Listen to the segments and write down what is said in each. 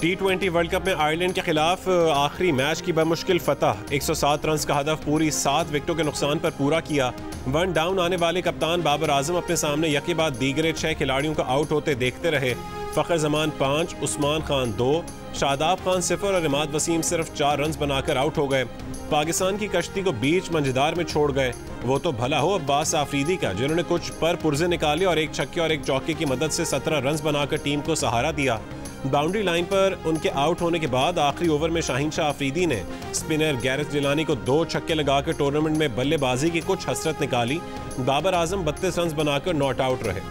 T20 world cup में Ireland के खिलाफ आखिरी मैच की बमुश्किल फतह। 107 रन का हदफ पूरी 7 विकेटों के नुकसान पर पूरा किया। 1 डाउन आने वाले कप्तान बाबर आजम अपने सामने यके बाद दीगरे 6 खिलाड़ियों को आउट होते देखते रहे। फ़खर जमान 5, उस्मान खान 2, शादाब खान 0 और इमाद वसीम सिर्फ 4 रन बनाकर आउट हो गए। पाकिस्तान की कश्ती को बीच मंझदार में छोड़ गए। वो तो भला हो अब्बास आफरीदी का, जिन्होंने कुछ पर पुर्जे निकाले और एक छक्के और एक चौके की मदद से 17 रन बनाकर टीम को सहारा दिया। बाउंड्री लाइन पर उनके आउट होने के बाद आखिरी ओवर में शाहीन शाह अफरीदी ने स्पिनर गैरेथ जिलानी को 2 छक्के लगाकर टूर्नामेंट में बल्लेबाजी की कुछ हसरत निकाली। बाबर आजम 32 रन बनाकर नॉट आउट रहे।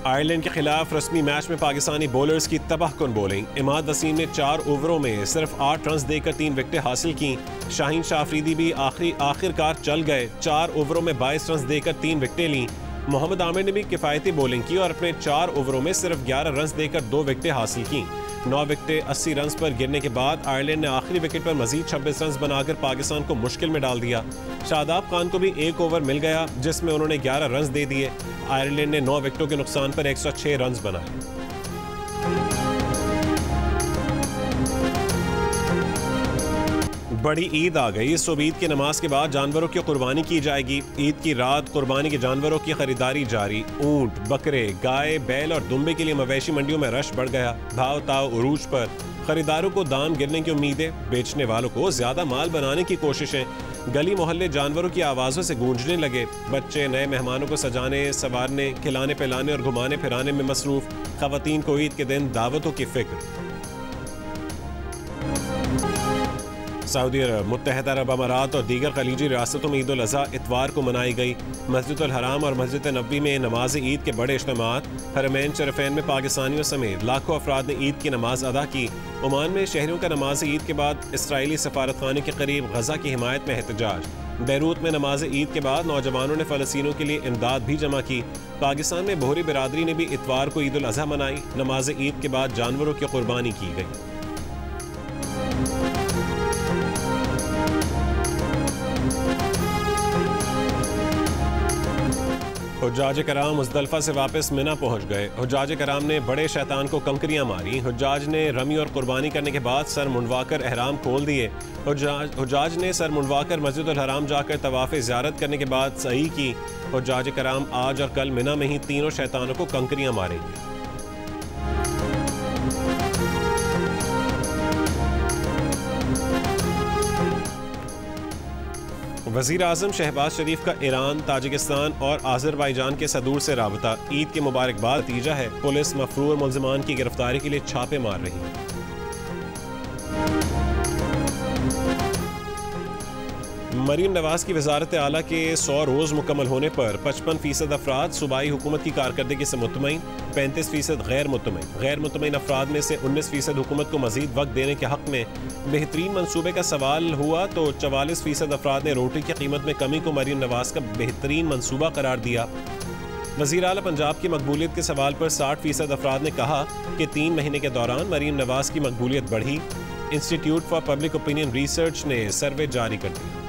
आयरलैंड के खिलाफ रस्मी मैच में पाकिस्तानी बॉलर्स की तबाहकुन बॉलिंग। इमाद वसीम ने 4 ओवरों में सिर्फ 8 रन देकर 3 विकेटें हासिल की। शाहीन शाह अफरीदी भी आखिरकार चल गए। 4 ओवरों में 22 रन देकर 3 विकेटें लीं। मोहम्मद आमिर ने भी किफ़ायती बॉलिंग की और अपने 4 ओवरों में सिर्फ 11 रन देकर 2 विकेटें हासिल की। 9 विकेटें 80 रन पर गिरने के बाद आयरलैंड ने आखिरी विकेट पर मजीद 26 रन बनाकर पाकिस्तान को मुश्किल में डाल दिया। शादाब खान को भी 1 ओवर मिल गया जिसमें उन्होंने 11 रन दे दिए। आयरलैंड ने 9 विकेटों के नुकसान पर 106 रन बनाए। बड़ी ईद आ गई। सुबह ईद की नमाज के बाद जानवरों की कुर्बानी की जाएगी। ईद की रात कुर्बानी के जानवरों की खरीदारी जारी। ऊंट, बकरे, गाय, बैल और दुम्बे के लिए मवेशी मंडियों में रश बढ़ गया। भाव ताव उरूज पर। खरीदारों को दाम गिरने की उम्मीदें, बेचने वालों को ज्यादा माल बनाने की कोशिशें। गली मोहल्ले जानवरों की आवाज़ों से गूंजने लगे। बच्चे नए मेहमानों को सजाने, संवारने, खिलाने पिलाने और घुमाने फिराने में मसरूफ। खवातीन को ईद के दिन दावतों की फिक्र। सऊदी अरब, मुत्तहदा अरब अमारात और दीगर खलीजी रियासतों में ईद उल अज़हा इतवार को मनाई गई। मस्जिद उल हराम और मस्जिद नबवी में नमाज ईद के बड़े इज्तिमात। हरमैन शरीफैन में पाकिस्तानियों समेत लाखों अफराद ने ईद की नमाज अदा की। ओमान में शहरियों का नमाज ईद के बाद इसराइली सफारतखाने के करीब गजा की हिमायत में एहतजाज। बैरूत में नमाज ईद के बाद नौजवानों ने फ़लस्तीनियों के लिए इमदाद भी जमा की। पाकिस्तान में बोहरी बिरादरी ने भी इतवार को ईद उल अज़हा मनाई। नमाज ईद के बाद जानवरों की कुर्बानी की गई। हुज्जाज कराम मुज़दलिफ़ा से वापस मिना पहुंच गए। हुज्जाज कराम ने बड़े शैतान को कंकरियां मारी। हुज्जाज ने रमी और कुर्बानी करने के बाद सर मुंडवाकर एहराम खोल दिए। हुज्जाज ने सर मुंडवाकर मस्जिद उल हराम जाकर तवाफ़ ज़ियारत करने के बाद सही की। हुज्जाज कराम आज और कल मिना में ही तीनों शैतानों को कंकरियां मारेंगे। वज़ीर आज़म शहबाज शरीफ का ईरान, ताजिकिस्तान और आज़रबाईजान के सदूर से राबता। ईद की मुबारकबाद। नतीजा है पुलिस मफरूर मुल्ज़िमान की गिरफ्तारी के लिए छापे मार रही है। मरीम नवाज की वजारत आला के 100 रोज़ मुकम्मल होने पर 55% अफराद सूबाई हुकूमत की कारकर्दगी से मुतमईन, 35% गैर मुतमईन। गैर मुतमईन अफराद में से 19% हुकूमत को मजीद वक्त देने के हक़ में बेहतरीन मनसूबे का सवाल हुआ तो 44% अफराद ने रोटी की कीमत में कमी को मरीम नवाज का बेहतरीन मनसूबा करार दिया। वज़ीर आला पंजाब की मकबूलियत के सवाल पर 60% अफराद ने कहा कि 3 महीने के दौरान मरीम नवाज की मकबूलियत बढ़ी। Institute for public opinion research ने सर्वे जारी कर दिया।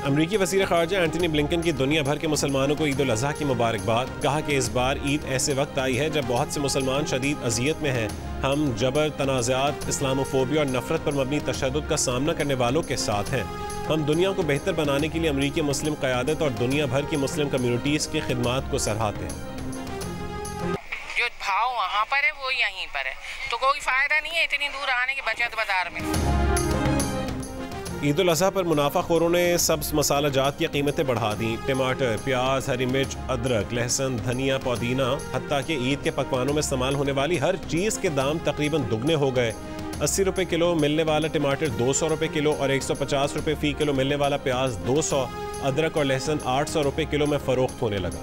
अमरीकी वज़ीर ख़ारजा एंटनी ब्लिंकन की दुनिया भर के मुसलमानों को ईद उल अज़हा की मुबारकबाद। कहा कि इस बार ईद ऐसे वक्त आई है जब बहुत से मुसलमान शदीद अजियत में हैं। हम जबर, तनाज़ात, इस्लामोफोबिया और नफ़रत पर मबनी तशद्दुद का सामना करने वालों के साथ हैं। हम दुनिया को बेहतर बनाने के लिए अमरीकी मुस्लिम क़यादत और दुनिया भर की मुस्लिम कम्यूनिटीज़ की खिदमात को सराहते हैं। जो भाव वहाँ पर है वो यहीं पर है, तो कोई फ़ायदा नहीं है इतनी दूर आने की बचत बाजार में। ईद उल अज़हा पर मुनाफाखोरों ने सब्ज़ मसाला जात की कीमतें बढ़ा दी। टमाटर, प्याज, हरी मिर्च, अदरक, लहसुन, धनिया, पुदीना, हत्ता कि ईद के पकवानों में इस्तेमाल होने वाली हर चीज़ के दाम तकरीबन दुगने हो गए। 80 रुपये किलो मिलने वाला टमाटर 200 रुपये किलो और 150 रुपये फ़ी किलो मिलने वाला प्याज 200, अदरक और लहसुन 800 रुपये किलो में फ़रोख्त होने लगा।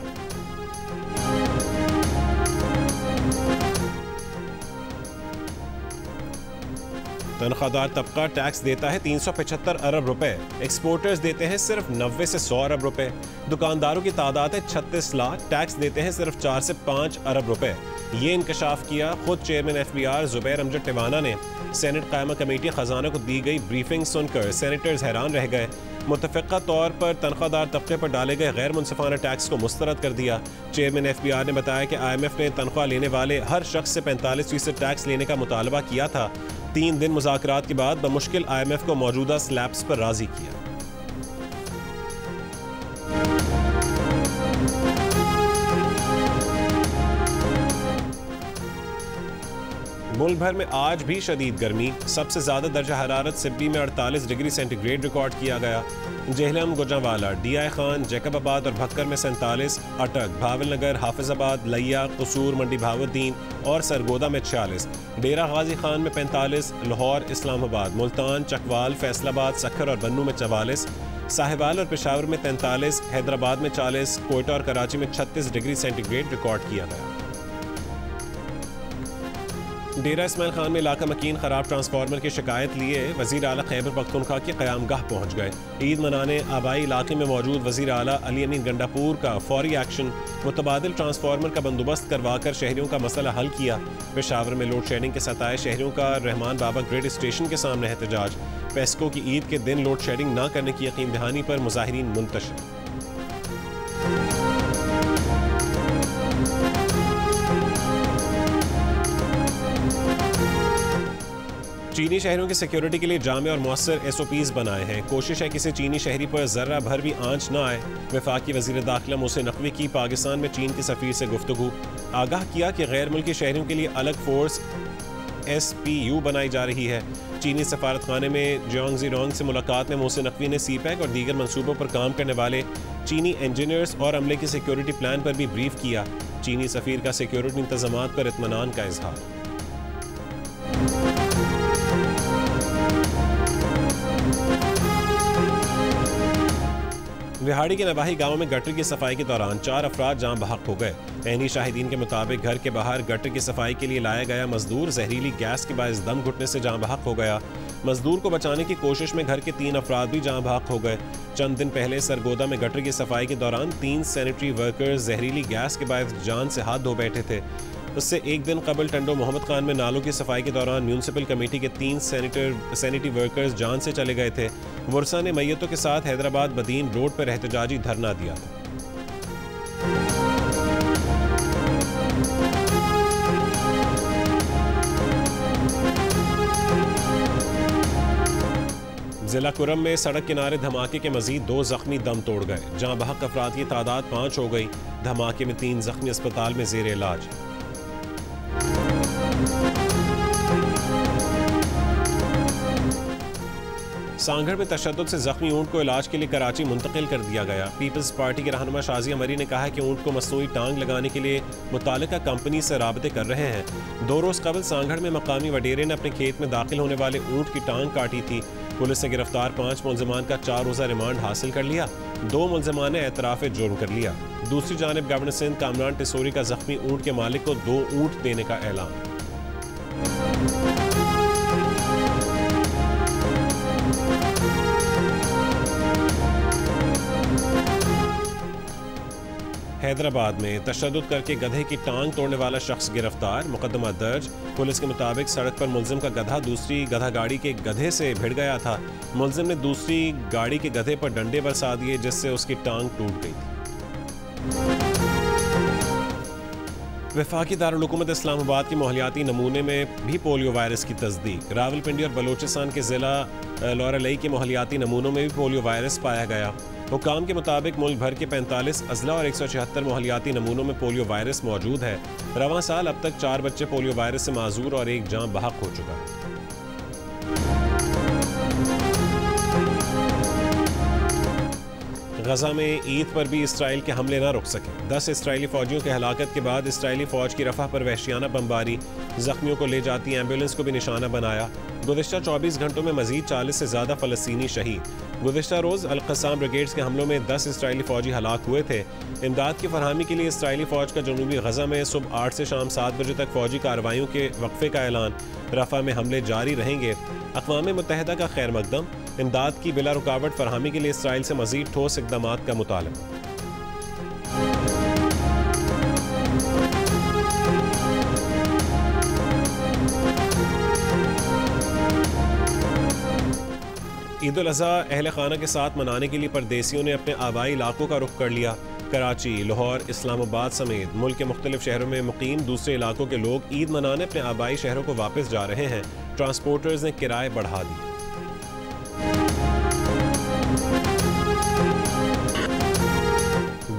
तनख्वाहदार तबका टैक्स देता है 375 अरब रुपए, एक्सपोर्टर्स देते हैं सिर्फ 90 से 100 अरब रुपए, दुकानदारों की तादाद है 36 लाख, टैक्स देते हैं सिर्फ 4 से 5 अरब रुपए। ये इंकशाफ किया खुद चेयरमैन FBR जुबैर अमजद टिवाना ने। सेनेट कायमा कमेटी खजाना को दी गई ब्रीफिंग सुनकर सेनेटर्स हैरान रह गए। मुतफ़िक़ा तौर पर तनख्वाहदार तबके पर डाले गए गैर मुनसिफाना टैक्स को मुस्तरद कर दिया। चेयरमैन FBR ने बताया कि IMF ने तनख्वाह लेने वाले हर शख्स से 45% टैक्स लेने का मुतालबा किया था। 3 दिन मुज़ाकरात के बाद बमुश्किल IMF को मौजूदा स्लैब्स पर राज़ी किया। मुल्क भर में आज भी शदीद गर्मी। सबसे ज्यादा दर्जा हरारत सिब्बी में 48 डिग्री सेंटीग्रेड रिकॉर्ड किया गया। जेहलम, गुजरांवाला, DI खान, जैकबाबाद और भक्कर में 47, अटक, भावलनगर, हाफिजाबाद, लिया, कसूर, मंडी भावुद्दीन और सरगोदा में 46, डेरा गाजी खान में 45, लाहौर, इस्लामाबाद, मुल्तान, चकवाल, फैसलाबाद, सखर और बन्नू में 44, साहिवाल और पेशावर में 43, हैदराबाद में 40, कोयटा और कराची में 36 डिग्री सेंटीग्रेड रिकॉर्ड किया गया। डेरा इस्माइल खान में इलाका मकीन खराब ट्रांसफार्मर की शिकायत लिए वज़ीर आला खैबर पख्तूनख्वा की क़यामगाह पहुँच गए। ईद मनाने आबाई इलाके में मौजूद वज़ीर आला अली अमीन गंडापुर का फौरी एक्शन, मुतबादिल ट्रांसफार्मर का बंदोबस्त करवाकर शहरियों का मसला हल किया। पेशावर में लोड शेडिंग के सताए शहरियों का रहमान बाबा ग्रिड स्टेशन के सामने एहतजाज। पेस्को की ईद के दिन लोड शेडिंग न करने की यकीन दहानी पर मुजाहिरीन मुंतशिर। चीनी शहरों की सिक्योरिटी के लिए जामे और मौसर SOPs बनाए हैं। कोशिश है किसी चीनी शहरी पर जर्रा भर भी आंच न आए। वफाकी वज़ीर दाखिला मोहसिन नकवी की पाकिस्तान में चीन के सफ़ीर से गुफ्तगू। आगाह किया कि गैर मुल्की शहरियों के लिए अलग फोर्स SPU बनाई जा रही है। चीनी सफारत खाने में जियांग ज़ीरोंग से मुलाकात में मोहसिन नकवी ने CPEC और दीगर मनसूबों पर काम करने वाले चीनी इंजीनियर्स और अमले के सिक्योरिटी प्लान पर भी ब्रीफ किया। चीनी सफ़ीर का सिक्योरिटी इंतजामात पर इत्मीनान का इजहार। रिहाड़ी के नवाही गांव में गटर की सफाई के दौरान 4 अफराद जान बहक हो गए। ऐनी शाहिदीन के मुताबिक घर के बाहर गटर की सफाई के लिए लाया गया मजदूर जहरीली गैस के बायस दम घुटने से जान बहक हो गया। मजदूर को बचाने की कोशिश में घर के 3 अफराद भी जान बहक हो गए। चंद दिन पहले सरगोदा में गटर की सफाई के दौरान 3 सैनिटरी वर्कर्स जहरीली गैस के बायस जान से हाथ धो बैठे थे। उससे एक दिन कबल टंडो मोहम्मद खान में नालों की सफाई के दौरान म्यूनसिपल कमेटी के 3 सैनिटरी वर्कर्स जान से चले गए थे। वर्सा ने मैयतों के साथ हैदराबाद बदीन रोड पर एहतजाजी धरना दिया था। जिला कुरम में सड़क किनारे धमाके के मजीद 2 जख्मी दम तोड़ गए। जहां बहक अफराद की तादाद 5 हो गई। धमाके में 3 जख्मी अस्पताल में जेर इलाज। सांगढ़ में तशद्दुद से जख्मी ऊंट को इलाज के लिए कराची मुंतकिल कर दिया गया। पीपल्स पार्टी के रहनुमा शाजिया मरी ने कहा है कि ऊंट को मसनूई टांग लगाने के लिए मुतालिका कंपनी से राबते कर रहे हैं। 2 रोज़ कबल सांगढ़ में मकामी वडेरे ने अपने खेत में दाखिल होने वाले ऊंट की टांग काटी थी। पुलिस ने गिरफ्तार 5 मुलजमान का 4 रोज़ा रिमांड हासिल कर लिया। 2 मुलजमान ने एतराफ़ जुर्म कर लिया। दूसरी जानिब गवर्नर सिंध कामरान टिसोरी का जख्मी ऊंट के मालिक को 2 ऊंट देने का ऐलान। हैदराबाद में तशद्दुद करके गधे की टांग तोड़ने वाला शख्स गिरफ्तार। मुकदमा दर्ज। पुलिस के मुताबिक सड़क पर मुलजिम का गधा दूसरी गधा गाड़ी के गधे से भिड़ गया था। मुलजिम ने दूसरी गाड़ी के गधे पर डंडे बरसा दिए जिससे उसकी टांग टूट गई थी। वफाकी दारुल हुकूमत इस्लामाबाद के मोहलियाती नमूने में भी पोलियो वायरस की तस्दीक। रावलपिंडी और बलोचिस्तान के ज़िला लौरालई के मोहलियाती नमूनों में भी पोलियो वायरस पाया गया। हुकाम के मुताबिक मुल्क भर के 45 अजला और 176 मोहलियाती नमूनों में पोलियो वायरस मौजूद है। रवां साल अब तक 4 बच्चे पोलियो वायरस से माजूर और 1 जान बहक हो चुका है। गजा में ईद पर भी इसराइल के हमले न रुक सके। 10 इसराइली फौजियों की हलाकत के बाद इसराइली फौज की रफा पर वहशियाना बमबारी, जख्मियों को ले जाती एम्बुलेंस को भी निशाना बनाया। गुज़िश्ता 24 घंटों में मजीद 40 से ज़्यादा फ़लस्तीनी शहीद। गुज़िश्ता रोज़ अल-क़स्साम ब्रिगेड्स के हमलों में 10 इसराइली फ़ौजी हलाक हुए थे। इमदाद की फरहमी के लिए इसराइली फ़ौज का जनूबी गजा में सुबह 8 से शाम 7 बजे तक फ़ौजी कार्रवाइयों के वक्फे का ऐलान। रफ़ा में हमले जारी रहेंगे। अक़वाम मुत्तहिदा का खैर मकदम, इमदाद की बिला रुकावट फरहमी के लिए इसराइल से मज़ीद ठोस इक़दामात का मुतालबा। ईद उल अज़हा अहल खाना के साथ मनाने के लिए परदेसियों ने अपने आबाई इलाकों का रुख कर लिया। कराची, लाहौर, इस्लामाबाद समेत मुल्क के मुख्तलिफ शहरों में मुकीम दूसरे इलाकों के लोग ईद मनाने अपने आबाई शहरों को वापस जा रहे हैं। ट्रांसपोर्टर्स ने किराए बढ़ा दिए।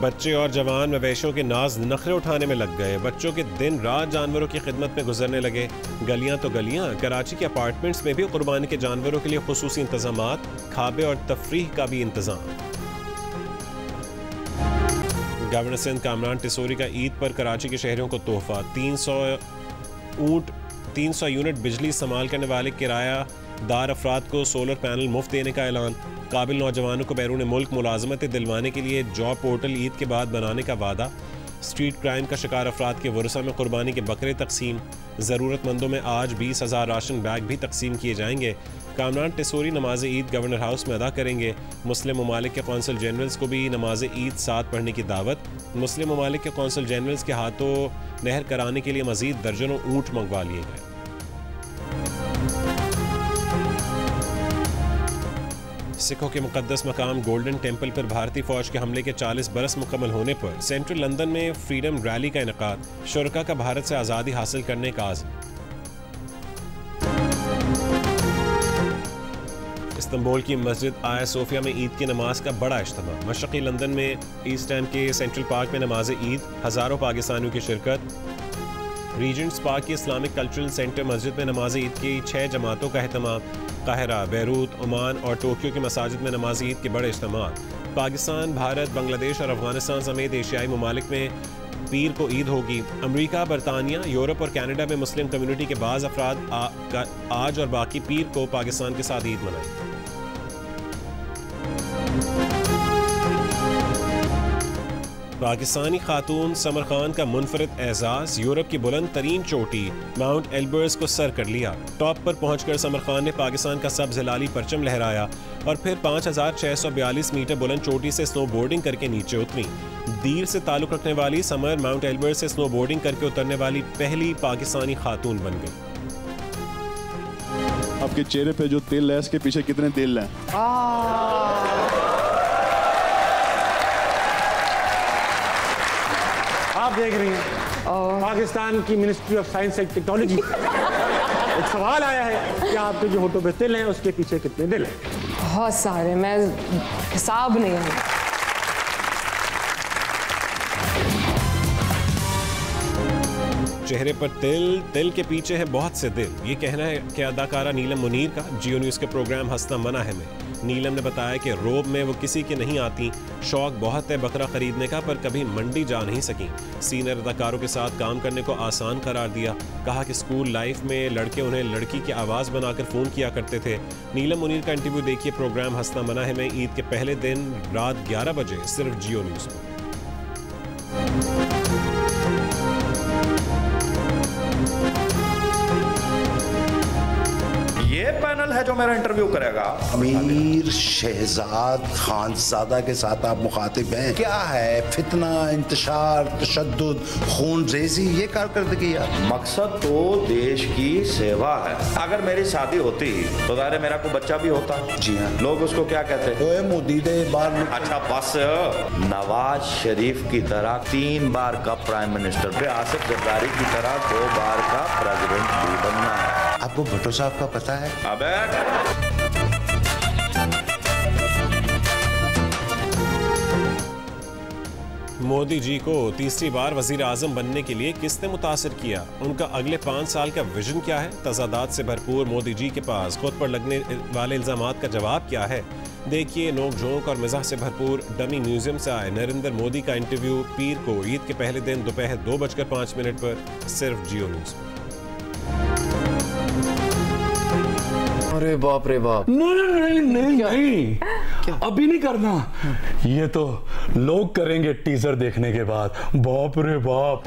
बच्चे और जवान मवेशियों के नाज नखरे उठाने में लग गए। बच्चों के दिन रात जानवरों की खिदमत में गुजरने लगे। गलियां तो गलियां, कराची के अपार्टमेंट्स में भी कुर्बानी के जानवरों के लिए खुसूसी इंतजामात, खाबे और तफरीह का भी इंतजाम। गवर्नर सिंध कामरान टिसोरी का ईद पर कराची के शहरियों को तोहफा। 300 यूनिट बिजली इस्तेमाल करने वाले किरायादार अफराद को सोलर पैनल मुफ्त देने का ऐलान। काबिल नौजवानों को बैरून मुल्क मुलाजमतें दिलवाने के लिए जॉब पोर्टल ईद के बाद बनाने का वादा। स्ट्रीट क्राइम का शिकार अफराद के वरसा में कुर्बानी के बकरे तकसीम। ज़रूरतमंदों में आज 20,000 राशन बैग भी तकसीम किए जाएंगे। कामरान टिसोरी नमाज ईद गवर्नर हाउस में अदा करेंगे। मुस्लिम ममालिक के कौंसल जनरल्स को भी नमाज ईद साथ पढ़ने की दावत। मुस्लिम ममालिक के कौंसल जनरल्स के हाथों नहर कराने के लिए मजीद दर्जनों ऊँट मंगवा लिए गए। सिखों के मुकद्दस मकाम गोल्डन टेम्पल पर भारतीय फौज के हमले के 40 बरस मुकम्मल होने पर सेंट्रल लंदन में फ्रीडम रैली का इनेकाद। शुरका का भारत से आज़ादी हासिल करने का आज़म। इस्तांबुल की मस्जिद आया सोफिया में ईद की नमाज का बड़ा इज्तिमा। मशरक़ी लंदन में ईस्ट एंड के सेंट्रल पार्क में नमाज ईद, हज़ारों पाकिस्तानियों की शिरकत। रीजेंट्स पार्क की इस्लामिक कल्चरल सेंटर मस्जिद में नमाज ईद की 6 जमातों का अहतमाम। काहिरा, बैरूत, ओमान और टोक्यो की मसाजिद में नमाज ईद के बड़े इज्तिमा। पाकिस्तान, भारत, बांग्लादेश और अफगानिस्तान समेत एशियाई ममालिक में पीर को ईद होगी। अमरीका, बरतानिया, यूरोप और कनाडा में मुस्लिम कम्युनिटी के बाज़ अफराद आज और बाकी पीर को पाकिस्तान के साथ ईद मनाएंगे। पाकिस्तानी खातून समर खान का मुनफरिद एजाज। यूरोप की बुलंद तरीन चोटी माउंट एल्बर्स को सर कर लिया। टॉप पर पहुंचकर समर खान ने पाकिस्तान का सब्ज़ हिलाली परचम लहराया और फिर 5642 मीटर बुलंद चोटी से स्नोबोर्डिंग करके नीचे उतरी। दीर से ताल्लुक़ रखने वाली समर माउंट एल्बर्स से स्नोबोर्डिंग करके उतरने वाली पहली पाकिस्तानी खातून बन गई। आपके चेहरे पे जो तिल है, इसके पीछे कितने तिल हैं? आप देख रही हैं पाकिस्तान की ministry of science and technology एक सवाल आया है कि आपके जो होठों पे तिल हैं उसके पीछे कितने दिल हैं? बहुत सारे, मैं हिसाब नहीं है। चेहरे पर तिल, तिल के पीछे है बहुत से दिल। ये कहना है कि अदाकारा नीलम मुनीर का जियो न्यूज़ के प्रोग्राम हंसना मना है में। नीलम ने बताया कि रोब में वो किसी की नहीं आती। शौक बहुत है बकरा खरीदने का, पर कभी मंडी जा नहीं सकी। सीनियर अदाकारों के साथ काम करने को आसान करार दिया। कहा कि स्कूल लाइफ में लड़के उन्हें लड़की की आवाज़ बनाकर फ़ोन किया करते थे। नीलम मुनीर का इंटरव्यू देखिए प्रोग्राम हंसना मना है में ईद के पहले दिन रात 11 बजे सिर्फ जियो न्यूज़ में। ये पैनल है जो मेरा इंटरव्यू करेगा। अमीर शहजाद खानजादा के साथ आप मुखातिब हैं। क्या है फितना, इंतशार, तशद्दुद, खून रेजी, ये कारकर्दगी यार? मकसद तो देश की सेवा है। अगर मेरी शादी होती तो ज़ाहिर मेरा कोई बच्चा भी होता। जी हाँ। लोग उसको क्या कहते? ओए मुदीदे बार में। अच्छा बस, नवाज शरीफ की तरह 3 बार का प्राइम मिनिस्टर, फिर आसिफ जरदारी की तरह 2 बार का प्रेसिडेंट भी बनना है। आपको भुट्टो साहब का पता है? अबे मोदी जी को तीसरी बार वजीर आजम बनने के लिए किसने मुतासिर किया? उनका अगले 5 साल का विजन क्या है? तजादात से भरपूर मोदी जी के पास खुद पर लगने वाले इल्जामात का जवाब क्या है? देखिए नोक झोंक और मिजाह से भरपूर डमी म्यूजियम से आए नरेंद्र मोदी का इंटरव्यू पीर को ईद के पहले दिन दोपहर 2:05 पर सिर्फ जियो न्यूज। अरे बाप रे बाप, नहीं अभी नहीं करना, ये तो लोग करेंगे टीजर देखने के बाद। बाप रे बाप।